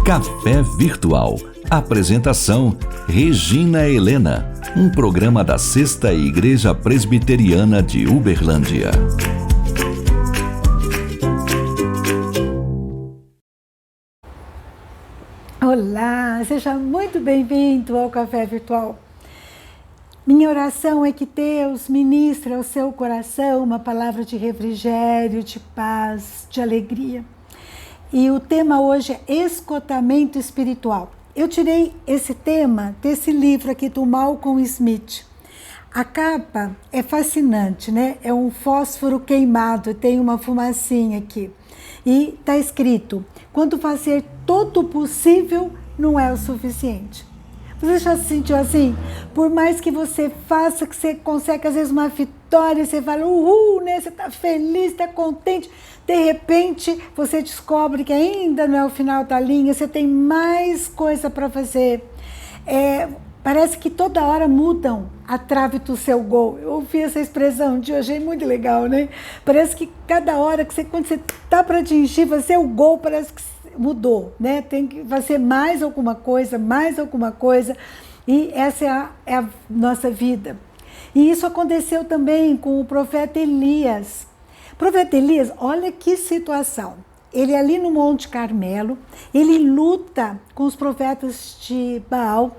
Café Virtual. Apresentação: Regina Helena. Um programa da Sexta Igreja Presbiteriana de Uberlândia. Olá, seja muito bem-vindo ao Café Virtual. Minha oração é que Deus ministre ao seu coração uma palavra de refrigério, de paz, de alegria. E o tema hoje é esgotamento espiritual. Eu tirei esse tema desse livro aqui do Malcolm Smith. A capa é fascinante, né? É um fósforo queimado, tem uma fumacinha aqui. E está escrito: quando fazer todo o possível, não é o suficiente. Você já se sentiu assim? Por mais que você faça, que você consegue às vezes uma vitória, você fala uhul, né? Você está feliz, está contente. De repente, você descobre que ainda não é o final da linha, você tem mais coisa para fazer. Parece que toda hora mudam a trave do seu gol. Eu ouvi essa expressão de hoje, achei muito legal, né? Parece que cada hora, quando você está para atingir, fazer o gol, parece que mudou, né? Tem que fazer mais alguma coisa. E essa é a nossa vida. E isso aconteceu também com o profeta Elias. O profeta Elias, olha que situação. Ele ali no Monte Carmelo, ele luta com os profetas de Baal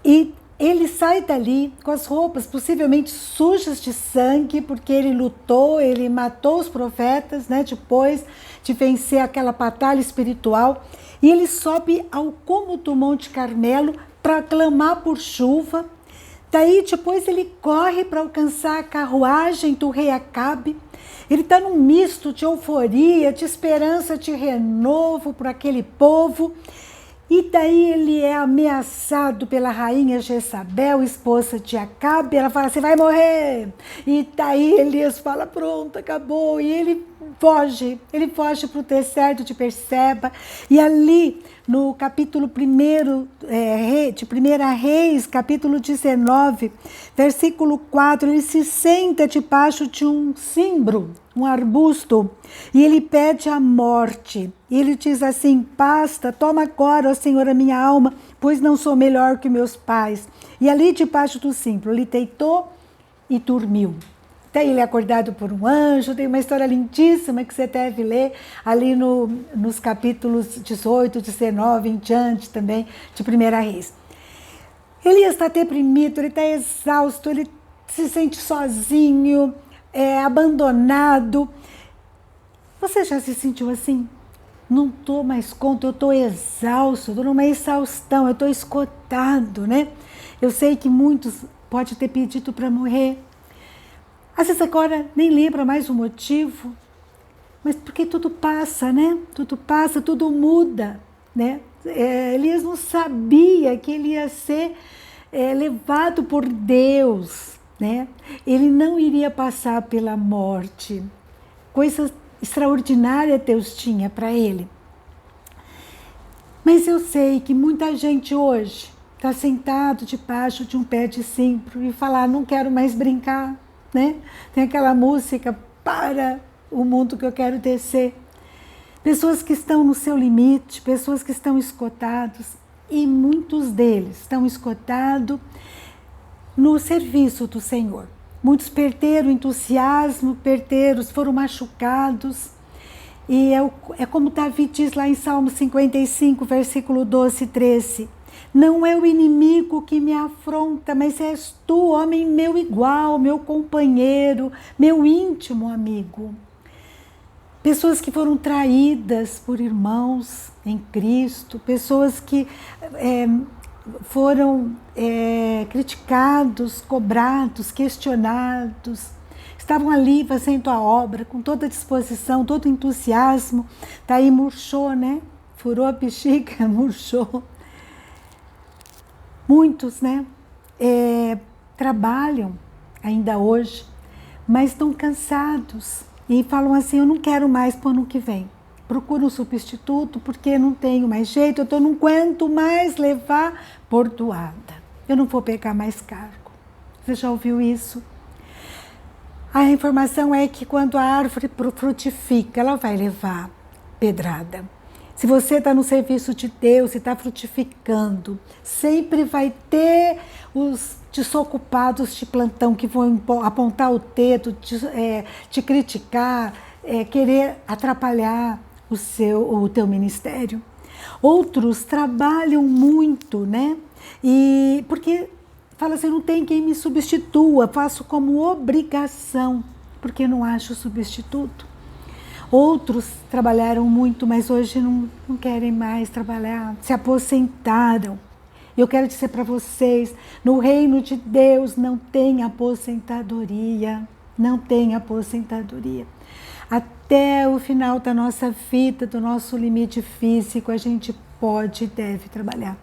e ele sai dali com as roupas possivelmente sujas de sangue, porque ele lutou, ele matou os profetas, né, depois de vencer aquela batalha espiritual. E ele sobe ao cume do Monte Carmelo para clamar por chuva. Daí depois ele corre para alcançar a carruagem do rei Acabe. Ele está num misto de euforia, de esperança, de renovo por aquele povo. E daí ele é ameaçado pela rainha Jezabel, esposa de Acabe. Ela fala: você vai morrer. E daí Elias fala: pronto, acabou. E ele foge para o deserto de Berseba. E ali no capítulo 1 de 1 Reis, capítulo 19, versículo 4, ele se senta debaixo de um cimbro, um arbusto, e ele pede a morte. E ele diz assim: basta, toma agora, ó Senhor, a minha alma, pois não sou melhor que meus pais. E ali debaixo do cimbro, ele deitou e dormiu. Daí ele é acordado por um anjo. Tem uma história lindíssima que você deve ler ali nos capítulos 18, 19 em diante também de 1 Reis. Elias está deprimido, ele está exausto, ele se sente sozinho, abandonado. Você já se sentiu assim? Não estou mais conta, eu estou exausto, estou numa exaustão, eu estou esgotado, né? Eu sei que muitos podem ter pedido para morrer. Às vezes agora nem lembra mais o motivo, mas porque tudo passa, né? Tudo passa, tudo muda, né? Elias não sabia que ele ia ser levado por Deus, né? Ele não iria passar pela morte. Coisa extraordinária Deus tinha para ele. Mas eu sei que muita gente hoje está sentado debaixo de um pé de cimbro e fala: não quero mais brincar. Né? Tem aquela música, para o mundo que eu quero descer. Pessoas que estão no seu limite, pessoas que estão esgotados, e muitos deles estão esgotados no serviço do Senhor. Muitos perderam o entusiasmo, foram machucados. E é como Davi diz lá em Salmo 55, versículo 12 e 13. Não é o inimigo que me afronta, mas és tu, homem meu igual, meu companheiro, meu íntimo amigo. Pessoas que foram traídas por irmãos em Cristo, pessoas que foram criticados, cobrados, questionados, estavam ali fazendo a obra com toda a disposição, todo o entusiasmo. Daí murchou, né? Furou a bexiga, murchou. Muitos, né, trabalham ainda hoje, mas estão cansados e falam assim: eu não quero mais para o ano que vem. Procuro um substituto porque não tenho mais jeito, eu não aguento mais levar bordoada. Eu não vou pegar mais cargo. Você já ouviu isso? A informação é que quando a árvore frutifica, ela vai levar pedrada. Se você está no serviço de Deus e está frutificando, sempre vai ter os desocupados de plantão que vão apontar o dedo, te criticar, querer atrapalhar o teu ministério. Outros trabalham muito, né? E porque fala assim, não tem quem me substitua, faço como obrigação, porque não acho substituto. Outros trabalharam muito, mas hoje não querem mais trabalhar, se aposentaram. Eu quero dizer para vocês, no reino de Deus não tem aposentadoria, não tem aposentadoria. Até o final da nossa vida, do nosso limite físico, a gente pode e deve trabalhar.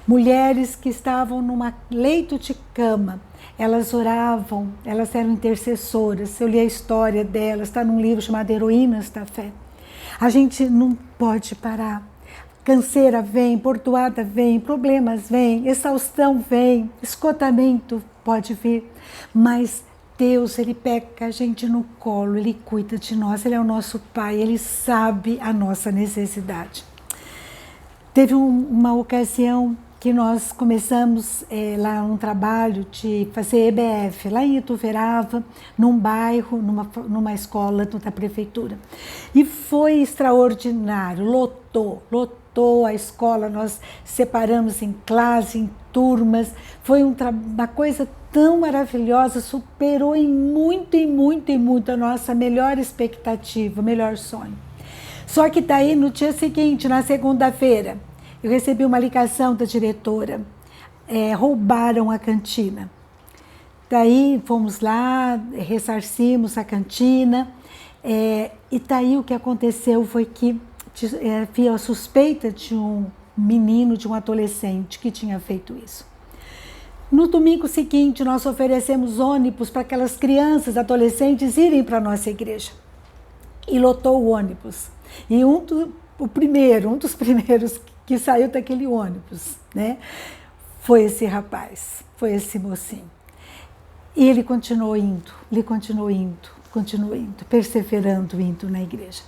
Mulheres que estavam num leito de cama, elas oravam, elas eram intercessoras. Eu li a história delas, está num livro chamado Heroínas da Fé. A gente não pode parar. Canseira vem, portoada vem, problemas vem, exaustão vem, esgotamento pode vir, mas Deus, Ele pega a gente no colo, Ele cuida de nós, Ele é o nosso Pai, Ele sabe a nossa necessidade. Teve uma ocasião que nós começamos lá um trabalho de fazer EBF, lá em Ituverava, num bairro, numa escola da prefeitura. E foi extraordinário, lotou a escola, nós separamos em classe, em turmas, foi uma coisa tão maravilhosa, superou em muito a nossa melhor expectativa, melhor sonho. Só que daí no dia seguinte, na segunda-feira, eu recebi uma ligação da diretora, roubaram a cantina. Daí fomos lá, ressarcimos a cantina, e daí o que aconteceu foi que havia a suspeita de um menino, de um adolescente que tinha feito isso. No domingo seguinte, nós oferecemos ônibus para aquelas crianças, adolescentes irem para a nossa igreja. E lotou o ônibus. E um dos primeiros que saiu daquele ônibus, né, foi esse rapaz, foi esse mocinho. E ele continuou indo, perseverando, indo na igreja.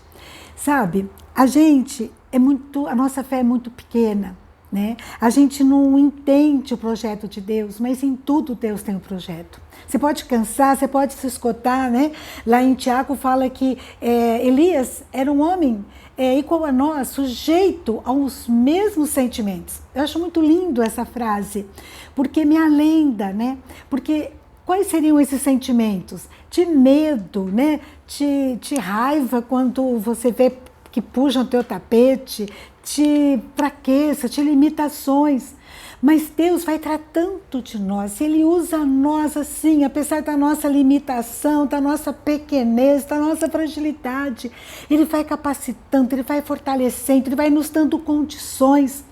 Sabe, a nossa fé é muito pequena, né? A gente não entende o projeto de Deus, mas em tudo Deus tem um projeto. Você pode cansar, você pode se esgotar, né? Lá em Tiago fala que Elias era um homem igual a nós, sujeito aos mesmos sentimentos. Eu acho muito lindo essa frase, porque me alenta, né? Porque quais seriam esses sentimentos? De medo, né? De raiva quando você vê que puxam o teu tapete, de fraqueza, de limitações. Mas Deus vai tratando de nós, Ele usa nós assim, apesar da nossa limitação, da nossa pequenez, da nossa fragilidade. Ele vai capacitando, Ele vai fortalecendo, Ele vai nos dando condições.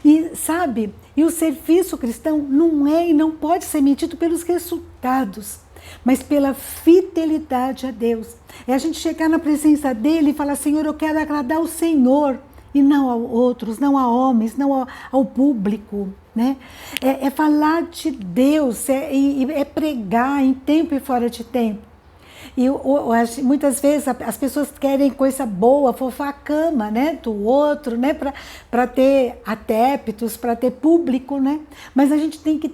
E sabe, o serviço cristão não é e não pode ser medido pelos resultados, mas pela fidelidade a Deus. É a gente chegar na presença dEle e falar, Senhor, eu quero agradar o Senhor, e não a outros, não a homens, não ao público, né? É falar de Deus, é pregar em tempo e fora de tempo. E muitas vezes as pessoas querem coisa boa, fofar a cama, né, do outro, né, para ter adeptos, para ter público, né? Mas a gente tem que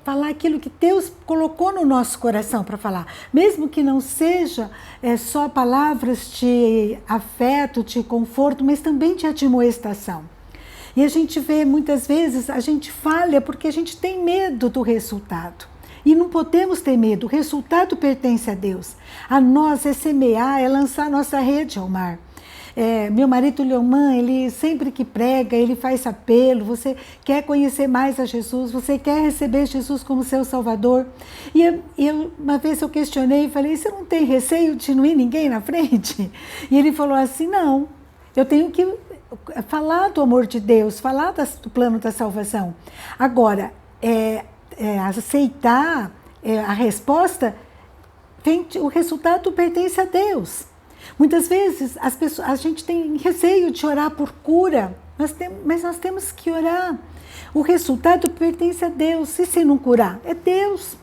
falar aquilo que Deus colocou no nosso coração para falar, mesmo que não seja só palavras de afeto, de conforto, mas também de admoestação. E a gente vê muitas vezes, a gente falha porque a gente tem medo do resultado. E não podemos ter medo, o resultado pertence a Deus. A nós é semear, é lançar nossa rede ao mar. Meu marido Leoman, ele sempre que prega, ele faz apelo, você quer conhecer mais a Jesus, você quer receber Jesus como seu Salvador. E uma vez eu questionei e falei, você não tem receio de não ir ninguém na frente? E ele falou assim, não, eu tenho que falar do amor de Deus, falar do plano da salvação. Agora, aceitar a resposta, o resultado pertence a Deus. Muitas vezes a gente tem receio de orar por cura, mas nós temos que orar. O resultado pertence a Deus. E se não curar? É Deus.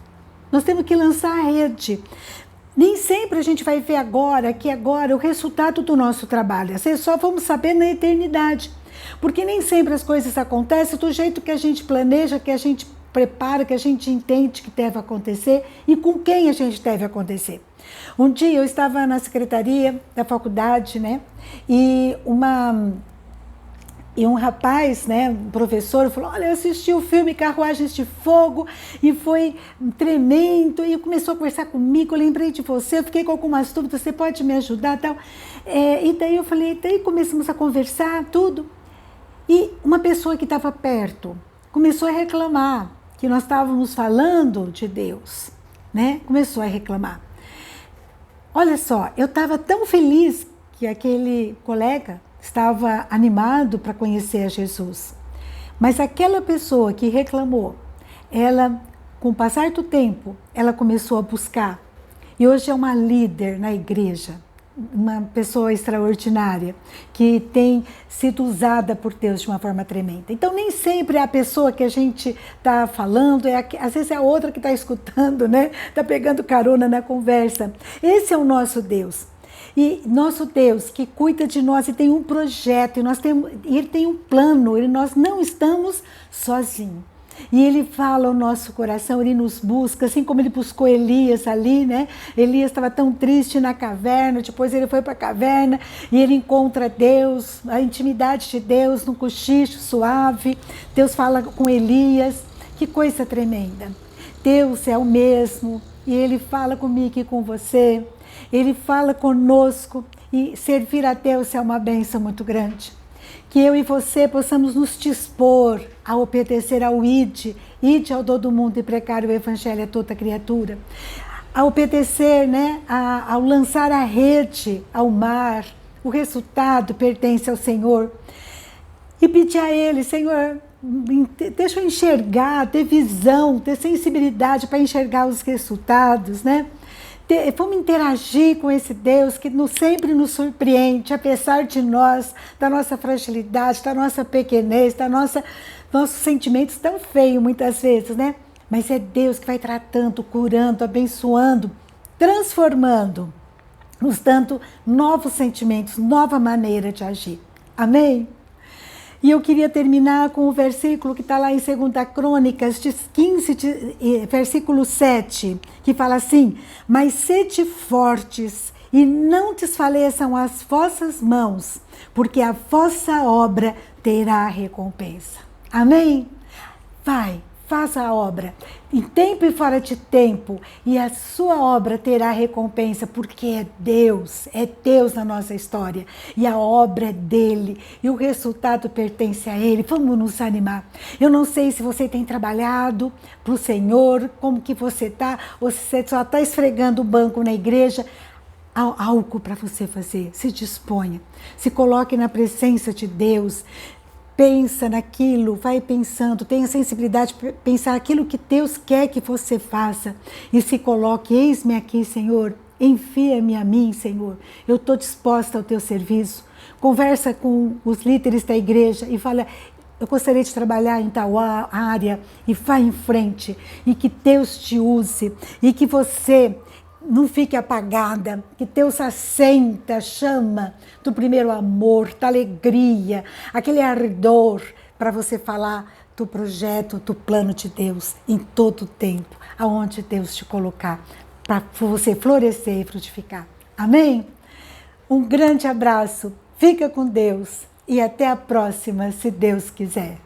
Nós temos que lançar a rede. nem sempre a gente vai ver agora o resultado do nosso trabalho. Às vezes só vamos saber na eternidade. Porque nem sempre as coisas acontecem do jeito que a gente planeja, que a gente prepara, que a gente entende que deve acontecer e com quem a gente deve acontecer. Um dia eu estava na secretaria da faculdade, né? E um rapaz, né, um professor, falou: olha, eu assisti o filme Carruagens de Fogo e foi tremendo, e começou a conversar comigo, eu lembrei de você, eu fiquei com algumas dúvidas, você pode me ajudar, tal. E daí eu falei, daí começamos a conversar, tudo, e uma pessoa que estava perto começou a reclamar que nós estávamos falando de Deus, né, começou a reclamar. Olha só, eu estava tão feliz que aquele colega estava animado para conhecer a Jesus. Mas aquela pessoa que reclamou, ela, com o passar do tempo, ela começou a buscar. E hoje é uma líder na igreja, uma pessoa extraordinária, que tem sido usada por Deus de uma forma tremenda. Então, nem sempre é a pessoa que a gente está falando, às vezes é a outra que está escutando, né? Está pegando carona na conversa. Esse é o nosso Deus. E nosso Deus que cuida de nós e tem um projeto, e Ele tem um plano, nós não estamos sozinhos. E Ele fala ao nosso coração, Ele nos busca, assim como Ele buscou Elias ali, né? Elias estava tão triste na caverna, depois ele foi para a caverna e ele encontra Deus, a intimidade de Deus, num cochicho suave. Deus fala com Elias, que coisa tremenda. Deus é o mesmo e Ele fala comigo e com você. Ele fala conosco e servir a Deus é uma bênção muito grande. Que eu e você possamos nos dispor a obedecer ao ide ao todo mundo e pregar o evangelho a toda criatura. A obedecer, né, ao lançar a rede ao mar, o resultado pertence ao Senhor. E pedir a Ele, Senhor, deixa eu enxergar, ter visão, ter sensibilidade para enxergar os resultados, né? Vamos interagir com esse Deus que sempre nos surpreende, apesar de nós, da nossa fragilidade, da nossa pequenez, nossos sentimentos tão feios muitas vezes, né? Mas é Deus que vai tratando, curando, abençoando, transformando, nos dando novos sentimentos, nova maneira de agir. Amém? E eu queria terminar com o versículo que está lá em 2 Crônicas 15, versículo 7, que fala assim: mas sede fortes e não desfaleçam as vossas mãos, porque a vossa obra terá recompensa. Amém? Vai, faça a obra, em tempo e fora de tempo, e a sua obra terá recompensa, porque é Deus na nossa história, e a obra é dele, e o resultado pertence a ele. Vamos nos animar. Eu não sei se você tem trabalhado para o Senhor, como que você está, ou se você só está esfregando o banco na igreja. Há algo para você fazer, se disponha, se coloque na presença de Deus. Pensa naquilo, vai pensando, tenha sensibilidade para pensar aquilo que Deus quer que você faça e se coloque: eis-me aqui, Senhor, envia-me a mim, Senhor, eu estou disposta ao teu serviço. Conversa com os líderes da igreja e fala: eu gostaria de trabalhar em tal área, e vá em frente, e que Deus te use, e que você não fique apagada, que Deus acenda, chama do primeiro amor, da alegria, aquele ardor para você falar do projeto, do plano de Deus em todo o tempo, aonde Deus te colocar, para você florescer e frutificar. Amém? Um grande abraço, fica com Deus e até a próxima, se Deus quiser.